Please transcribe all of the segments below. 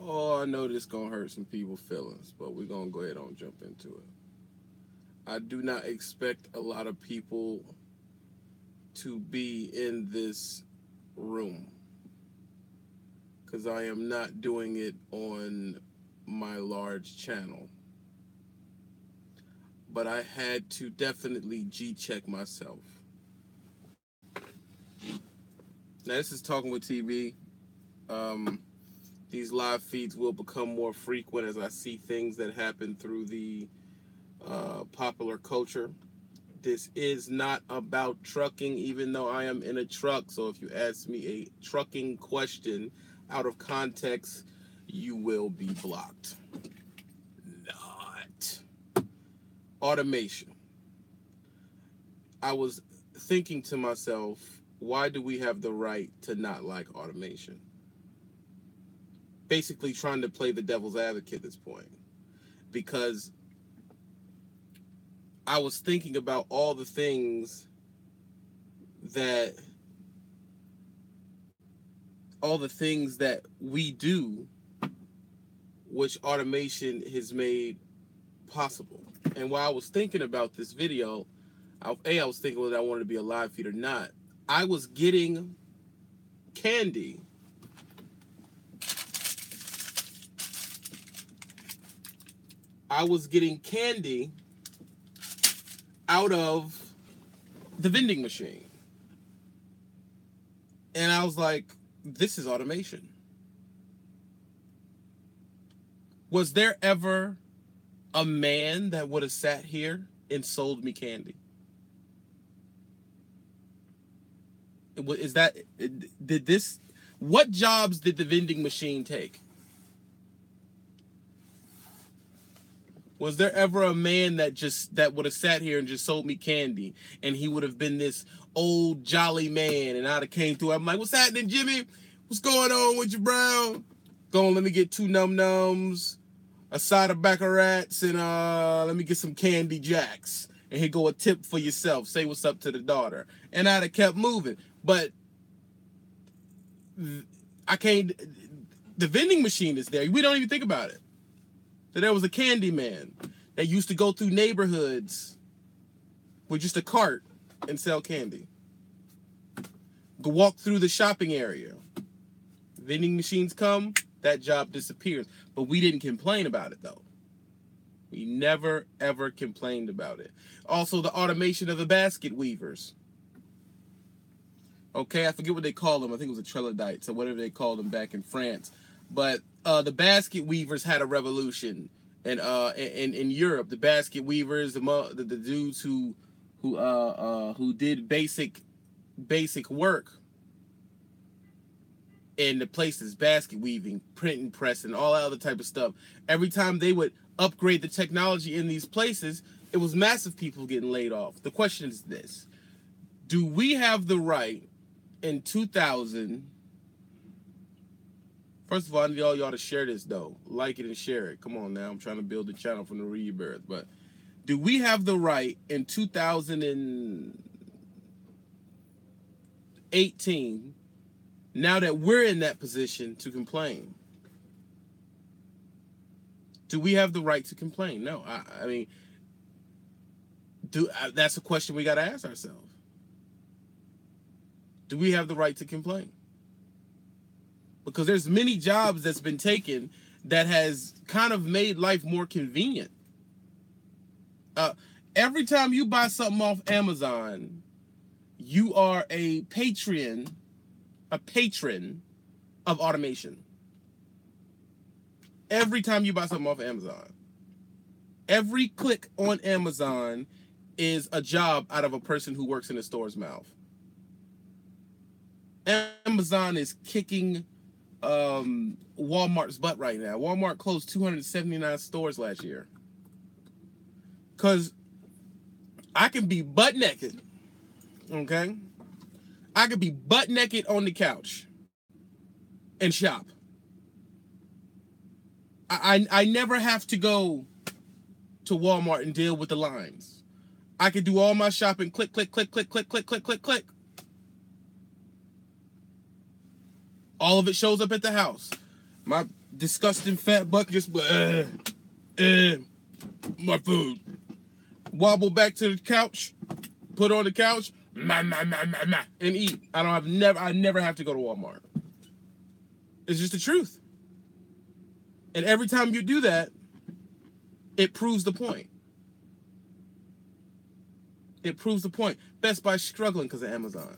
Oh, I know this gonna hurt some people's feelings, but we're gonna go ahead and jump into it. I do not expect a lot of people to be in this room because I am not doing it on my large channel. But I had to definitely G check myself. Now, this is Talking with TV. Um, these live feeds will become more frequent as I see things that happen through the popular culture. This is not about trucking, even though I am in a truck. So if you ask me a trucking question out of context, you will be blocked. Not. Automation. I was thinking to myself, why do we have the right to not like automation? Basically trying to play the devil's advocate at this point. Because I was thinking about all the things that we do, which automation has made possible. And while I was thinking about this video, I was thinking whether I wanted to be a live feed or not. I was getting candy out of the vending machine. And I was like, this is automation. Was there ever a man that would have sat here and sold me candy? What jobs did the vending machine take? Was there ever a man that would have sat here and just sold me candy, and he would have been this old jolly man, and I'd have came through? I'm like, what's happening, Jimmy? What's going on with you, bro? Go on, let me get 2 num-nums, a side of Baccarats, and let me get some Candy Jacks. And here go a tip for yourself. Say what's up to the daughter. And I'd have kept moving. But I can't. The vending machine is there. We don't even think about it. So there was a candy man that used to go through neighborhoods with just a cart and sell candy. Go walk through the shopping area. Vending machines come, that job disappears. But we didn't complain about it, though. We never, ever complained about it. Also, the automation of the basket weavers. Okay, I forget what they call them. I think it was a trelodite, or whatever they called them back in France. But the basket weavers had a revolution, and in Europe, the basket weavers, the dudes who did basic work in the places, basket weaving, printing press, and all that other type of stuff. Every time they would upgrade the technology in these places, it was massive people getting laid off. The question is this: do we have the right in 2000? First of all, I need all y'all to share this, though. Like it and share it. Come on now. I'm trying to build a channel from the rebirth. But do we have the right in 2018, now that we're in that position, to complain? Do we have the right to complain? No. I mean, that's a question we got to ask ourselves. Do we have the right to complain? Because there's many jobs that's been taken that has kind of made life more convenient. Every time you buy something off Amazon, you are a patron of automation. Every time you buy something off Amazon, every click on Amazon is a job out of a person who works in the store's mouth. Amazon is kicking Walmart's butt right now. Walmart closed 279 stores last year. Because I can be butt naked, okay? I could be butt naked on the couch and shop. I never have to go to Walmart and deal with the lines. I could do all my shopping, click, click, click, click, click, click, click, click, click. All of it shows up at the house. My disgusting fat butt just my food. Wobble back to the couch, put on the couch, and eat. I never have to go to Walmart. It's just the truth. And every time you do that, it proves the point. It proves the point. Best Buy is struggling because of Amazon.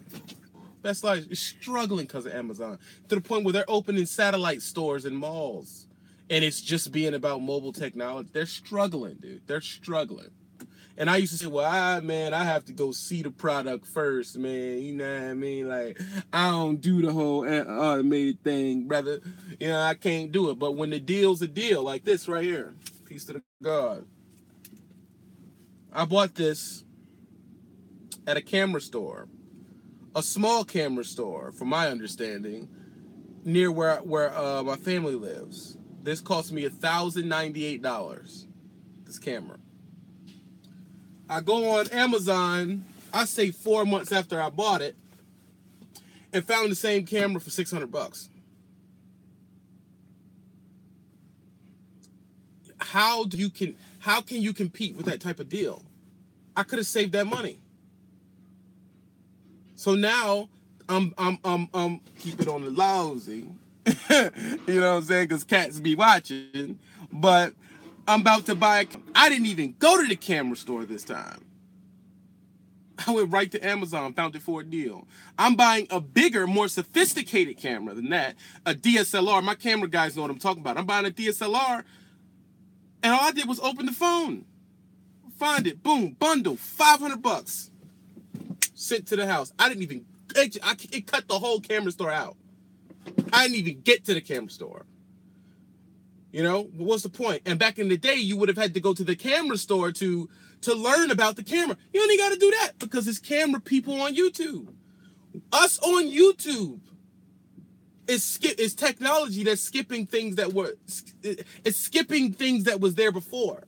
Best Buy is struggling because of Amazon. To the point where they're opening satellite stores in malls. And it's just being about mobile technology. They're struggling, dude. They're struggling. And I used to say, well, I have to go see the product first, man. You know what I mean? Like, I don't do the whole automated thing, brother. You know, I can't do it. But when the deal's a deal, like this right here, peace to the God. I bought this at a camera store, a small camera store, from my understanding, near where my family lives. This cost me $1,098. This camera. I go on Amazon, I say 4 months after I bought it, and found the same camera for $600. How can you compete with that type of deal? I could have saved that money. So now I'm keep it on the lousy. You know what I'm saying? Because cats be watching. But I'm about to buy. I didn't even go to the camera store this time. I went right to Amazon, found it for a deal. I'm buying a bigger, more sophisticated camera than that, a DSLR. My camera guys know what I'm talking about. I'm buying a DSLR, and all I did was open the phone, find it, boom, bundle, $500, sent to the house. I didn't even. It cut the whole camera store out. I didn't even get to the camera store. You know, what's the point? And back in the day, you would have had to go to the camera store to learn about the camera. You only got to do that because it's camera people on YouTube. Us on YouTube is technology that's skipping things that were, it's skipping things that was there before.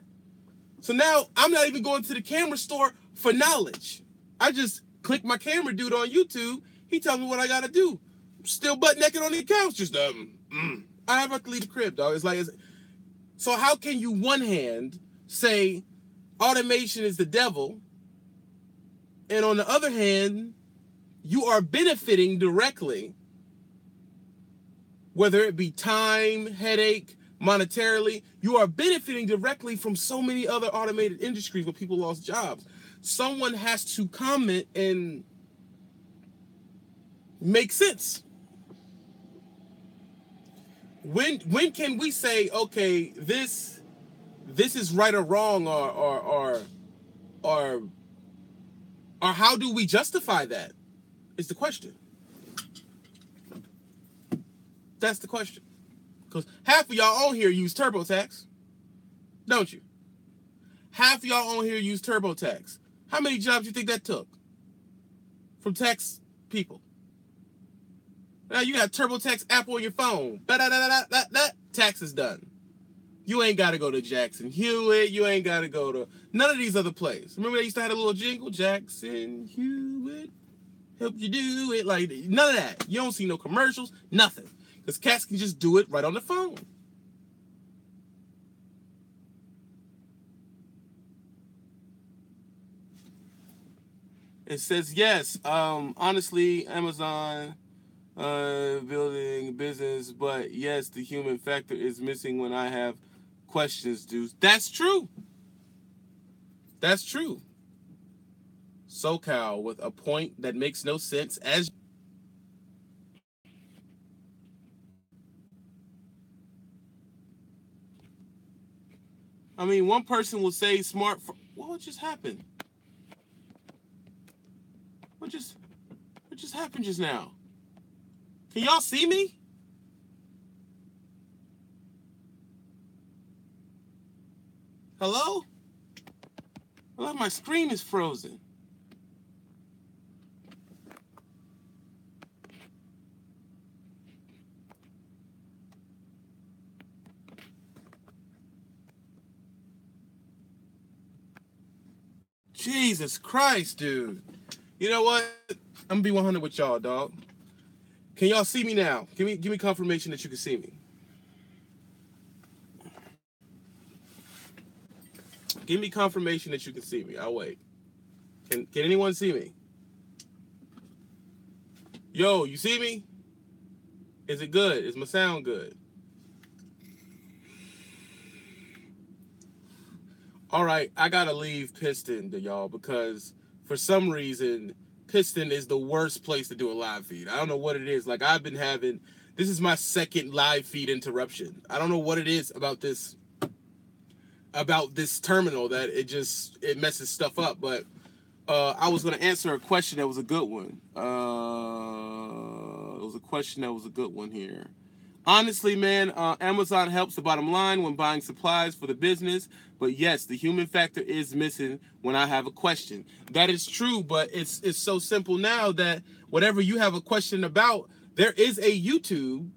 So now I'm not even going to the camera store for knowledge. I just click my camera dude on YouTube. He tells me what I got to do. Still butt naked on the couch. Just, I have to leave the crib, dog. It's like, so how can you one hand say automation is the devil, and on the other hand, you are benefiting directly, whether it be time, headache, monetarily, you are benefiting directly from so many other automated industries where people lost jobs. Someone has to comment and make sense. When can we say, okay, this is right or wrong, or how do we justify that? Is the question. That's the question. Because half of y'all on here use TurboTax, don't you? Half of y'all on here use TurboTax. How many jobs do you think that took from tax people? Now you got TurboTax app on your phone. Tax is done. You ain't got to go to Jackson Hewitt. You ain't got to go to none of these other places. Remember they used to have a little jingle? Jackson Hewitt, help you do it. Like, none of that. You don't see no commercials, nothing. Because cats can just do it right on the phone. It says, yes, honestly, Amazon building business, but yes, the human factor is missing when I have questions, dude. That's true. That's true. SoCal with a point that makes no sense as I mean, one person will say what just happened? What just happened just now? Can y'all see me? Hello? Hello, my screen is frozen. Jesus Christ, dude. You know what? I'm gonna be 100 with y'all, dog. Can y'all see me now? Give me confirmation that you can see me. Give me confirmation that you can see me. I'll wait. Can anyone see me? Yo, you see me? Is it good? Is my sound good? All right, I gotta leave Piston to y'all because for some reason Piston is the worst place to do a live feed. I don't know what it is. Like I've been having, this is my second live feed interruption. I don't know what it is about this terminal that it messes stuff up. But I was gonna answer a question that was a good one. It was a question that was a good one here. Honestly, man, Amazon helps the bottom line when buying supplies for the business. But yes, the human factor is missing when I have a question. That is true, but it's so simple now that whatever you have a question about, there is a YouTube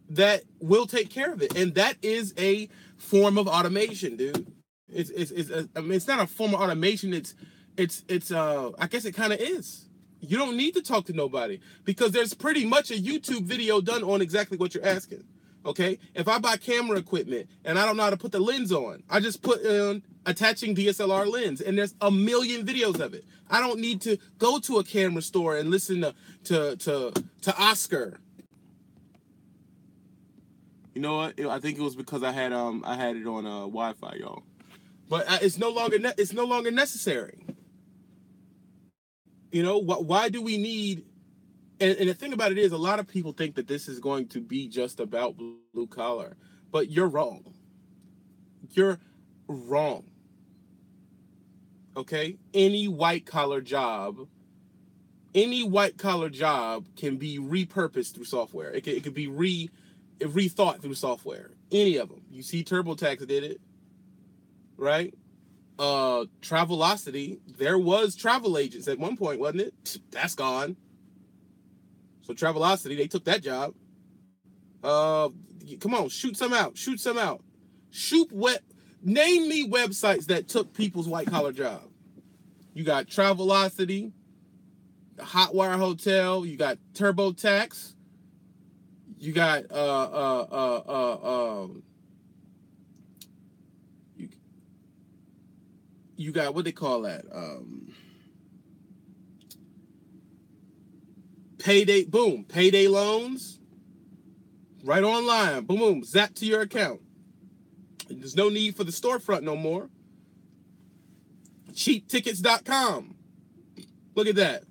that will take care of it. And that is a form of automation, dude. I mean, it's not a form of automation. It's I guess it kind of is. You don't need to talk to nobody because there's pretty much a YouTube video done on exactly what you're asking. Okay, if I buy camera equipment and I don't know how to put the lens on, I just put on attaching DSLR lens, and there's a million videos of it. I don't need to go to a camera store and listen to Oscar. You know what? I think it was because I had it on Wi-Fi, y'all. But it's no longer necessary. You know, why do we need, and the thing about it is a lot of people think that this is going to be just about blue collar, but you're wrong. You're wrong. Okay? Any white collar job can be repurposed through software. It could be rethought through software. Any of them. You see TurboTax did it, right? Travelocity, there was travel agents at one point, wasn't it? That's gone. So Travelocity, they took that job. Come on, shoot some out. Name me websites that took people's white collar job. You got Travelocity, Hotwire Hotel, you got TurboTax, you got you got what they call that? Payday loans. Right online. Boom, zap to your account. There's no need for the storefront no more. Cheaptickets.com. Look at that.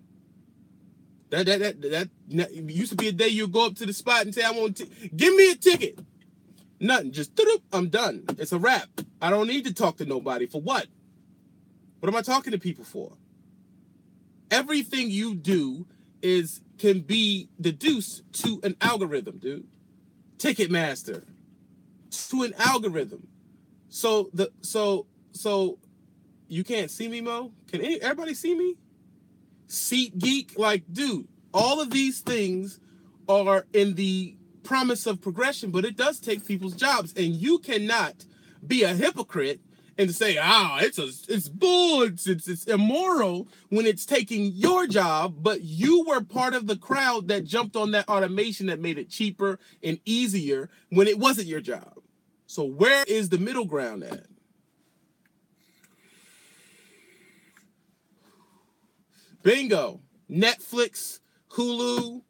That used to be a day you go up to the spot and say, I want to give me a ticket. Nothing. Just I'm done. It's a wrap. I don't need to talk to nobody. For what? What am I talking to people for? Everything you do can be deduced to an algorithm, dude. Ticketmaster. To an algorithm. So you can't see me, Mo? Can everybody see me? SeatGeek, like, dude, all of these things are in the promise of progression, but it does take people's jobs, and you cannot be a hypocrite and say, it's bull, it's immoral when it's taking your job, but you were part of the crowd that jumped on that automation that made it cheaper and easier when it wasn't your job. So where is the middle ground at? Bingo. Netflix, Hulu.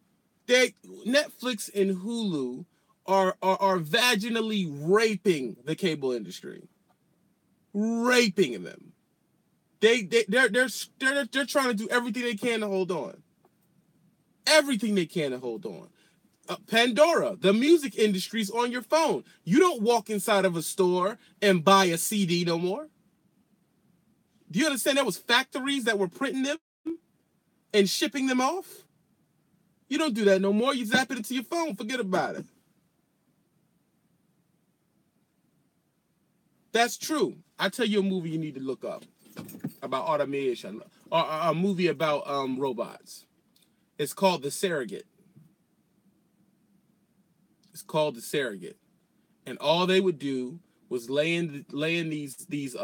Netflix and Hulu are vaginally raping the cable industry. Raping them. They're trying to do everything they can to hold on. Everything they can to hold on. Pandora, the music industry's on your phone. You don't walk inside of a store and buy a CD no more. Do you understand there was factories that were printing them and shipping them off? You don't do that no more. You zap it into your phone. Forget about it. That's true. I tell you a movie you need to look up about automation, or a movie about robots. It's called The Surrogate. It's called The Surrogate, and all they would do was lay in these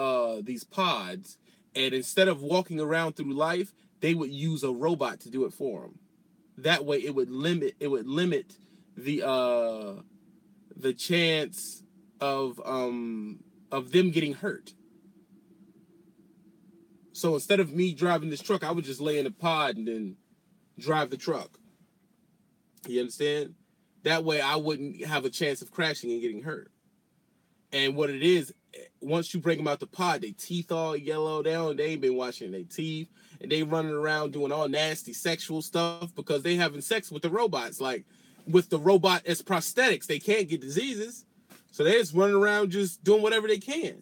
pods, and instead of walking around through life, they would use a robot to do it for them. That way, it would limit the chance of them getting hurt. So instead of me driving this truck, I would just lay in the pod and then drive the truck. You understand? That way I wouldn't have a chance of crashing and getting hurt. And what it is, once you bring them out the pod, they teeth all yellow down. They ain't been washing their teeth. And they running around doing all nasty sexual stuff because they having sex with the robots. Like, with the robot as prosthetics, they can't get diseases. So they're just running around just doing whatever they can.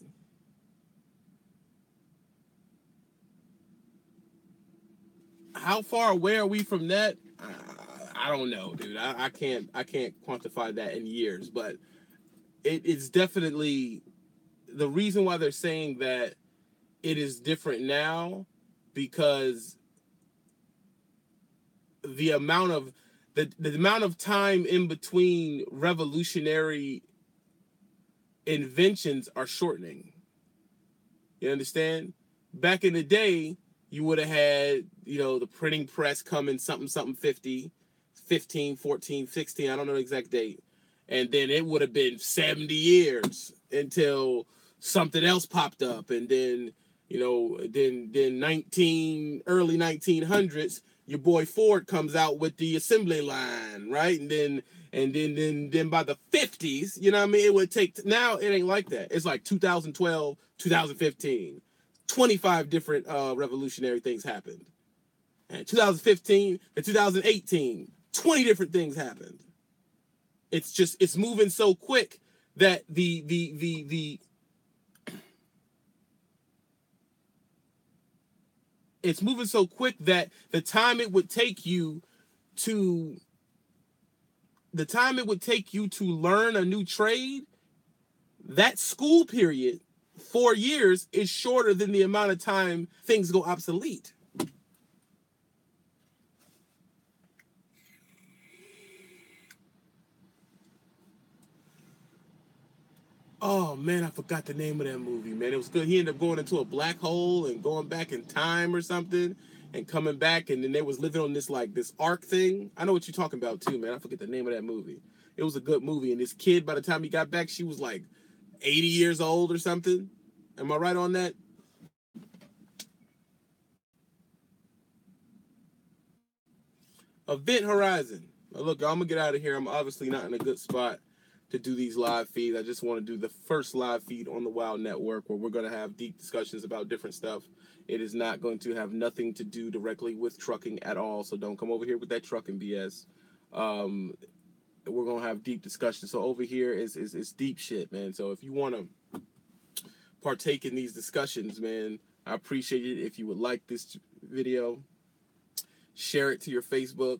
How far away are we from that? I don't know, dude. I can't quantify that in years, but it's definitely the reason why they're saying that it is different now, because the amount of the amount of time in between revolutionary inventions are shortening. You understand? Back in the day, you would have had, the printing press come in something 50, 15, 14, 16, I don't know the exact date. And then it would have been 70 years until something else popped up. And then, then early 1900s, your boy Ford comes out with the assembly line, right? And then by the 50s, you know what I mean? It would take, now it ain't like that. It's like 2012, 2015. 25 different revolutionary things happened. And 2015 and 2018, 20 different things happened. It's moving so quick that it's moving so quick that the time it would take you to learn a new trade, that school period, 4 years, is shorter than the amount of time things go obsolete. Oh man, I forgot the name of that movie, man. It was good. He ended up going into a black hole and going back in time or something and coming back, and then they was living on this arc thing. I know what you're talking about too, man. I forget the name of that movie. It was a good movie, and this kid, by the time he got back, she was like 80 years old or something. Am I right on that? Event Horizon. Look, I'm gonna get out of here. I'm obviously not in a good spot to do these live feeds. I just want to do the first live feed on the Wild Network where we're going to have deep discussions about different stuff. It is not going to have nothing to do directly with trucking at all, so don't come over here with that trucking BS. We're going to have deep discussions. So over here is deep shit, man. So if you want to partake in these discussions, man, I appreciate it. If you would like this video, share it to your Facebook,